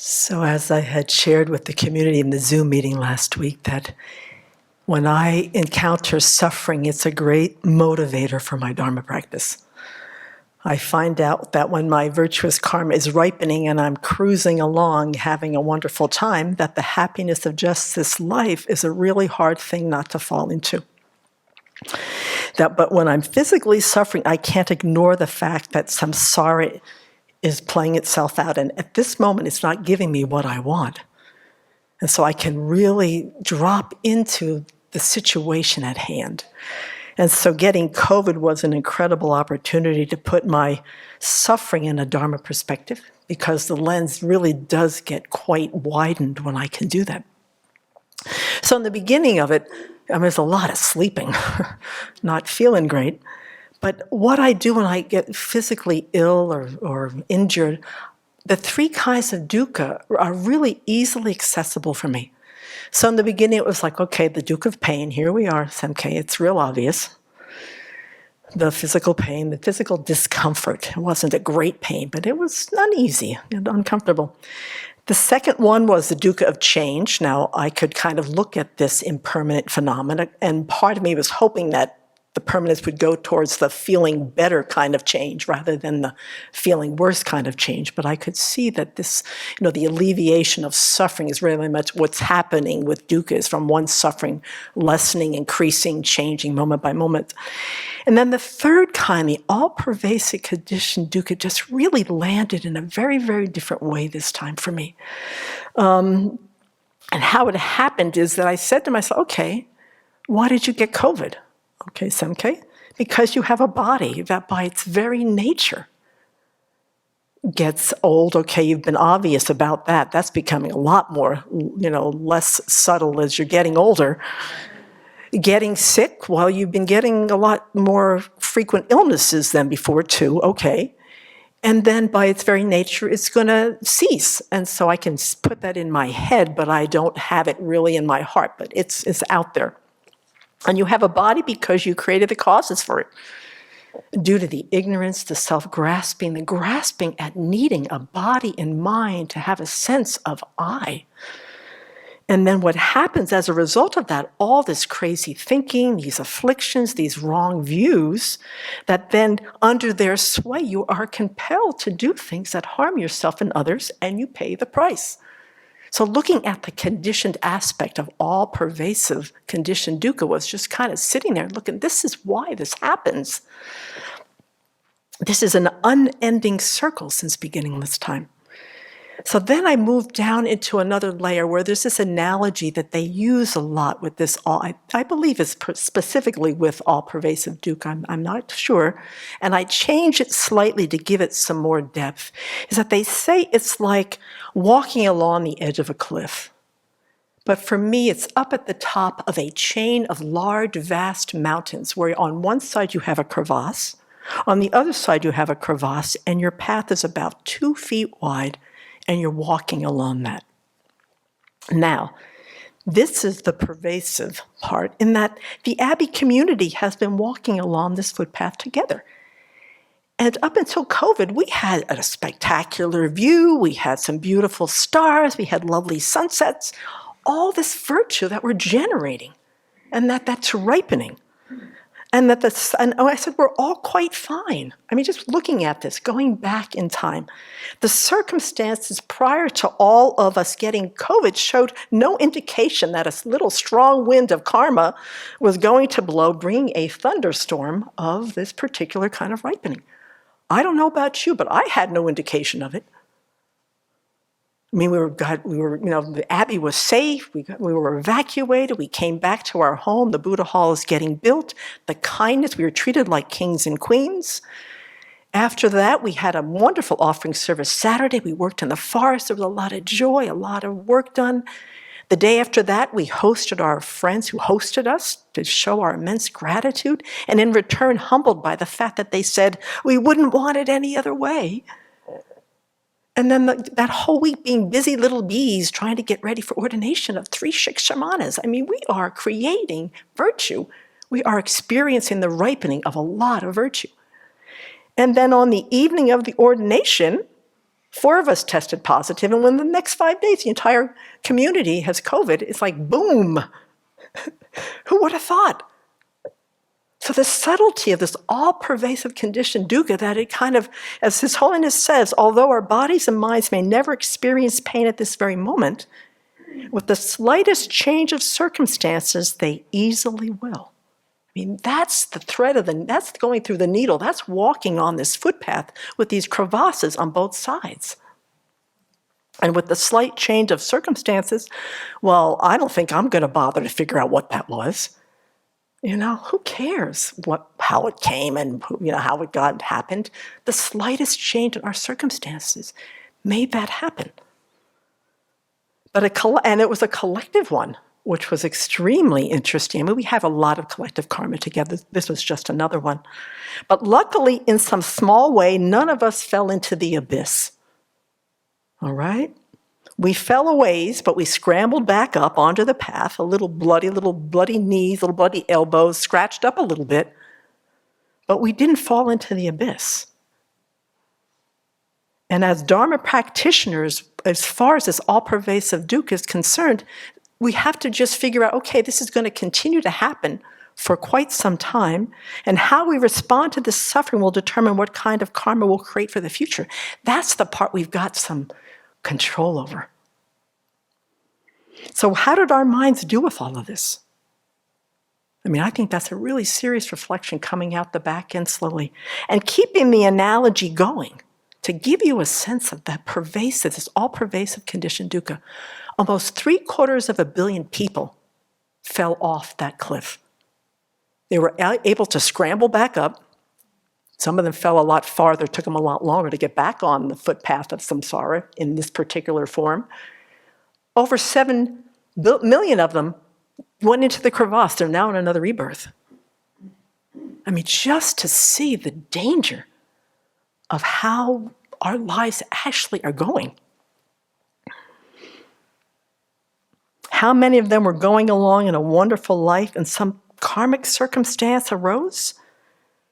So as I had shared with the community in the Zoom meeting last week, that when I encounter suffering, it's a great motivator for my Dharma practice. I find out that when my virtuous karma is ripening and I'm cruising along, having a wonderful time, that the happiness of just this life is a really hard thing not to fall into. But when I'm physically suffering, I can't ignore the fact that samsara is playing itself out. And at this moment, it's not giving me what I want. And so I can really drop into the situation at hand. And so getting COVID was an incredible opportunity to put my suffering in a Dharma perspective, because the lens really does get quite widened when I can do that. So in the beginning of it, there's a lot of sleeping, not feeling great. But what I do when I get physically ill or injured, the three kinds of dukkha are really easily accessible for me. So in the beginning, it was like, okay, the dukkha of pain, here we are, Semke, it's real obvious. The physical pain, the physical discomfort. It wasn't a great pain, but it was uneasy and uncomfortable. The second one was the dukkha of change. Now, I could kind of look at this impermanent phenomena, and part of me was hoping that the permanence would go towards the feeling better kind of change rather than the feeling worse kind of change. But I could see that this, the alleviation of suffering is really much what's happening with dukkha, is from one suffering lessening, increasing, changing moment by moment. And then the third kind, the all-pervasive conditioned dukkha, just really landed in a very, very different way this time for me. And how it happened is that I said to myself, okay, why did you get COVID? Okay, Semke, because you have a body that by its very nature gets old. Okay, you've been obvious about that. That's becoming a lot more, less subtle as you're getting older. Getting sick, well, you've been getting a lot more frequent illnesses than before too, okay. And then by its very nature, it's gonna cease. And so I can put that in my head, but I don't have it really in my heart, but it's out there. And you have a body because you created the causes for it. Due to the ignorance, the self-grasping, the grasping at needing a body and mind to have a sense of I. And then what happens as a result of that, all this crazy thinking, these afflictions, these wrong views, that then under their sway, you are compelled to do things that harm yourself and others, and you pay the price. So looking at the conditioned aspect of all pervasive conditioned dukkha was just kind of sitting there looking, this is why this happens. This is an unending circle since beginningless time. So then I moved down into another layer where there's this analogy that they use a lot with this all, I believe is specifically with all pervasive dukkha, I'm not sure, and I change it slightly to give it some more depth, is that they say it's like walking along the edge of a cliff. But for me, it's up at the top of a chain of large, vast mountains where on one side you have a crevasse, on the other side you have a crevasse, and your path is about 2 feet wide, and you're walking along that. Now, this is the pervasive part, in that the Abbey community has been walking along this footpath together. And up until COVID, we had a spectacular view, we had some beautiful stars, we had lovely sunsets, all this virtue that we're generating, and that's ripening. And I said, we're all quite fine. I mean, just looking at this, going back in time, the circumstances prior to all of us getting COVID showed no indication that a little strong wind of karma was going to blow, bringing a thunderstorm of this particular kind of ripening. I don't know about you, but I had no indication of it. I mean, the Abbey was safe, we were evacuated, we came back to our home, the Buddha Hall is getting built, the kindness, we were treated like kings and queens. After that, we had a wonderful offering service Saturday, we worked in the forest, there was a lot of joy, a lot of work done. The day after that, we hosted our friends who hosted us to show our immense gratitude, and in return, humbled by the fact that they said, we wouldn't want it any other way. And then that whole week being busy little bees trying to get ready for ordination of 3 shikshamanas. I mean, we are creating virtue. We are experiencing the ripening of a lot of virtue. And then on the evening of the ordination, 4 of us tested positive, and within the next 5 days, the entire community has COVID. It's like, boom. Who would have thought? So the subtlety of this all-pervasive conditioned dukkha, that it kind of, as His Holiness says, although our bodies and minds may never experience pain at this very moment, with the slightest change of circumstances, they easily will. I mean, that's the thread of that's going through the needle. That's walking on this footpath with these crevasses on both sides. And with the slight change of circumstances, well, I don't think I'm going to bother to figure out what that was. Who cares how it came and how it happened? The slightest change in our circumstances made that happen. And it was a collective one, which was extremely interesting. I mean, we have a lot of collective karma together. This was just another one. But luckily, in some small way, none of us fell into the abyss. All right? We fell a ways, but we scrambled back up onto the path, little bloody knees, little bloody elbows, scratched up a little bit. But we didn't fall into the abyss. And as Dharma practitioners, as far as this all-pervasive dukkha is concerned, we have to just figure out, okay, this is going to continue to happen for quite some time, and how we respond to this suffering will determine what kind of karma we'll create for the future. That's the part we've got some control over. So how did our minds do with all of this? I mean, I think that's a really serious reflection coming out the back end slowly. And keeping the analogy going, to give you a sense of that pervasive, this all-pervasive conditioned dukkha, almost 750 million people fell off that cliff. They were able to scramble back up. Some of them fell a lot farther, took them a lot longer to get back on the footpath of samsara in this particular form. Over 7 million of them went into the crevasse. They're now in another rebirth. I mean, just to see the danger of how our lives actually are going. How many of them were going along in a wonderful life and some karmic circumstance arose?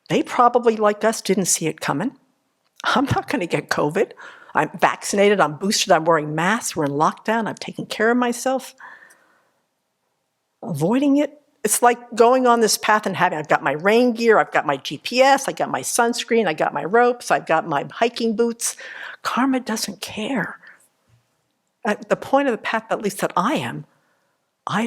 They probably, like us, didn't see it coming. I'm not going to get COVID. I'm vaccinated, I'm boosted, I'm wearing masks, we're in lockdown, I'm taking care of myself. Avoiding it, it's like going on this path and I've got my rain gear, I've got my GPS, I got my sunscreen, I got my ropes, I've got my hiking boots. Karma doesn't care. At the point of the path, at least that I am, I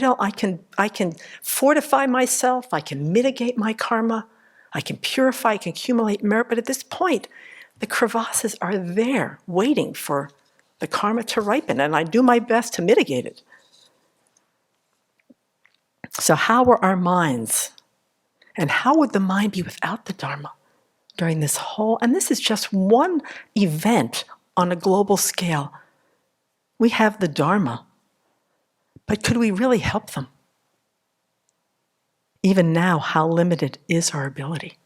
can fortify myself, I can mitigate my karma, I can purify, I can accumulate merit, but at this point, the crevasses are there waiting for the karma to ripen, and I do my best to mitigate it. So how were our minds? And how would the mind be without the Dharma during this whole, and this is just one event on a global scale. We have the Dharma, but could we really help them? Even now, how limited is our ability?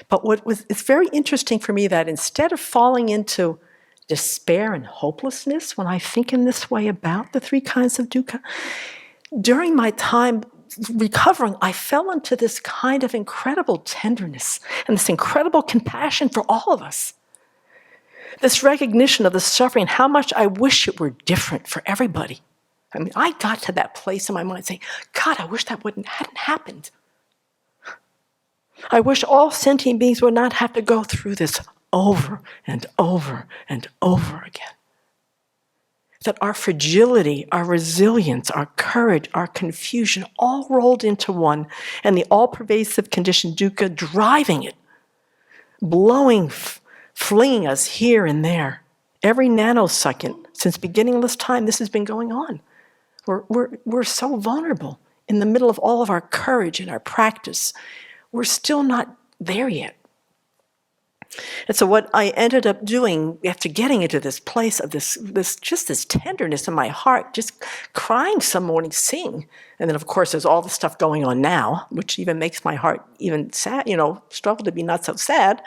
But it's very interesting for me that instead of falling into despair and hopelessness when I think in this way about the 3 kinds of dukkha, during my time recovering, I fell into this kind of incredible tenderness and this incredible compassion for all of us. This recognition of the suffering, how much I wish it were different for everybody. I mean, I got to that place in my mind saying, God, I wish that hadn't happened. I wish all sentient beings would not have to go through this over and over and over again. That our fragility, our resilience, our courage, our confusion, all rolled into one, and the all-pervasive conditioned dukkha driving it, blowing, flinging us here and there. Every nanosecond, since beginningless time, this has been going on. We're so vulnerable in the middle of all of our courage and our practice. We're still not there yet. And so what I ended up doing after getting into this place of this tenderness in my heart, just crying some morning, sing. And then of course there's all the stuff going on now, which even makes my heart even sad, struggle to be not so sad,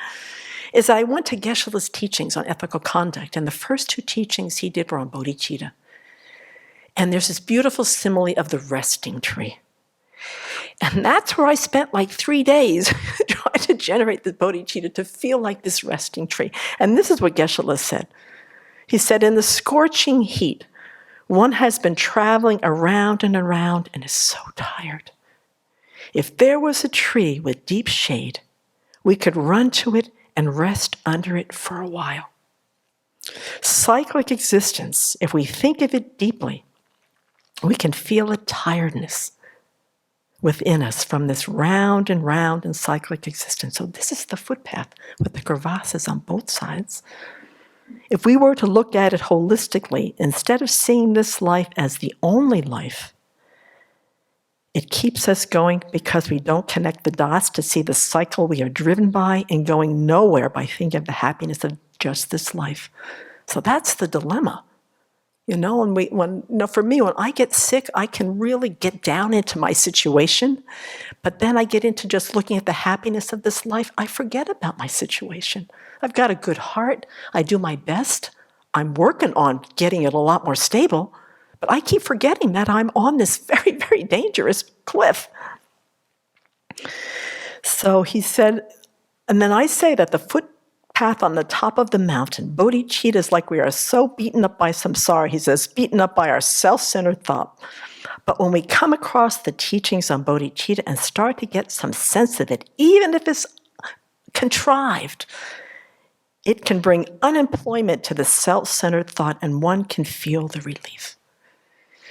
is I went to Geshe-la's teachings on ethical conduct. And the first 2 teachings he did were on Bodhicitta. And there's this beautiful simile of the resting tree. And that's where I spent like 3 days trying trying to generate the bodhicitta to feel like this resting tree. And this is what Geshe-la said. He said, in the scorching heat, one has been traveling around and around and is so tired. If there was a tree with deep shade, we could run to it and rest under it for a while. Cyclic existence, if we think of it deeply, we can feel a tiredness within us from this round and cyclic existence. So this is the footpath with the crevasses on both sides. If we were to look at it holistically, instead of seeing this life as the only life, it keeps us going because we don't connect the dots to see the cycle we are driven by and going nowhere by thinking of the happiness of just this life. So that's the dilemma. And for me, when I get sick, I can really get down into my situation, but then I get into just looking at the happiness of this life. I forget about my situation. I've got a good heart. I do my best. I'm working on getting it a lot more stable, but I keep forgetting that I'm on this very, very dangerous cliff. So he said, and then I say that the footpath on the top of the mountain, bodhicitta, is like we are so beaten up by samsara. He says, beaten up by our self-centered thought. But when we come across the teachings on bodhicitta and start to get some sense of it, even if it's contrived, it can bring unemployment to the self-centered thought, and one can feel the relief.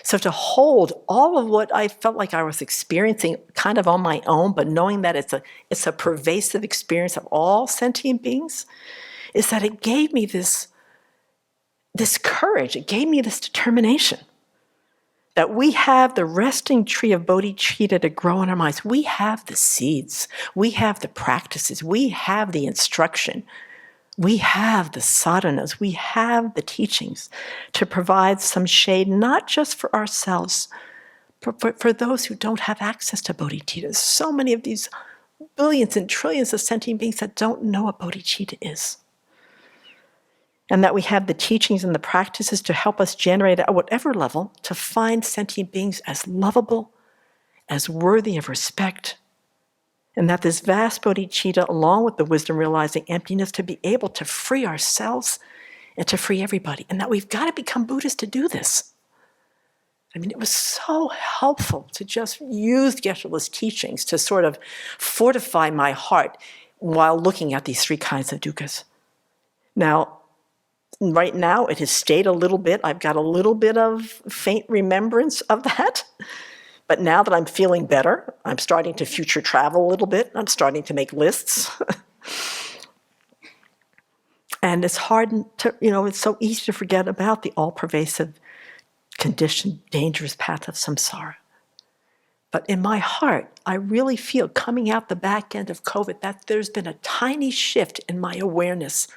So to hold all of what I felt like I was experiencing kind of on my own, but knowing that it's a pervasive experience of all sentient beings, is that it gave me this courage. It gave me this determination that we have the resting tree of bodhicitta to grow in our minds. We have the seeds. We have the practices. We have the instruction. We have the sadhanas, we have the teachings to provide some shade, not just for ourselves, but for those who don't have access to bodhicitta. So many of these billions and trillions of sentient beings that don't know what bodhicitta is. And that we have the teachings and the practices to help us generate at whatever level to find sentient beings as lovable, as worthy of respect, and that this vast bodhicitta, along with the wisdom realizing emptiness, to be able to free ourselves and to free everybody. And that we've got to become Buddhists to do this. I mean, it was so helpful to just use Geshe-la's teachings to sort of fortify my heart while looking at these three kinds of dukkhas. Now, right now, it has stayed a little bit. I've got a little bit of faint remembrance of that. But now that I'm feeling better, I'm starting to future travel a little bit. I'm starting to make lists. And it's hard to, it's so easy to forget about the all-pervasive, conditioned, dangerous path of samsara. But in my heart, I really feel, coming out the back end of COVID, that there's been a tiny shift in my awareness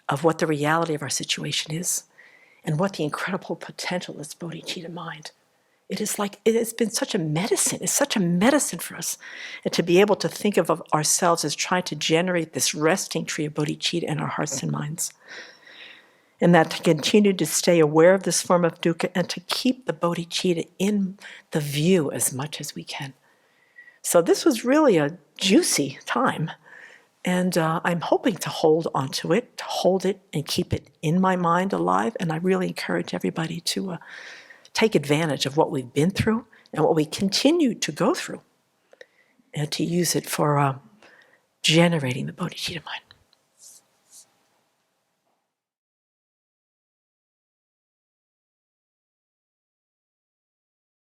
of what the reality of our situation is and what the incredible potential is bodhicitta mind. It has been such a medicine. It's such a medicine for us. And to be able to think of ourselves as trying to generate this resting tree of bodhicitta in our hearts and minds. And that to continue to stay aware of this form of dukkha and to keep the bodhicitta in the view as much as we can. So this was really a juicy time. And I'm hoping to hold onto it, to hold it and keep it in my mind alive. And I really encourage everybody to take advantage of what we've been through and what we continue to go through, and to use it for generating the bodhicitta mind.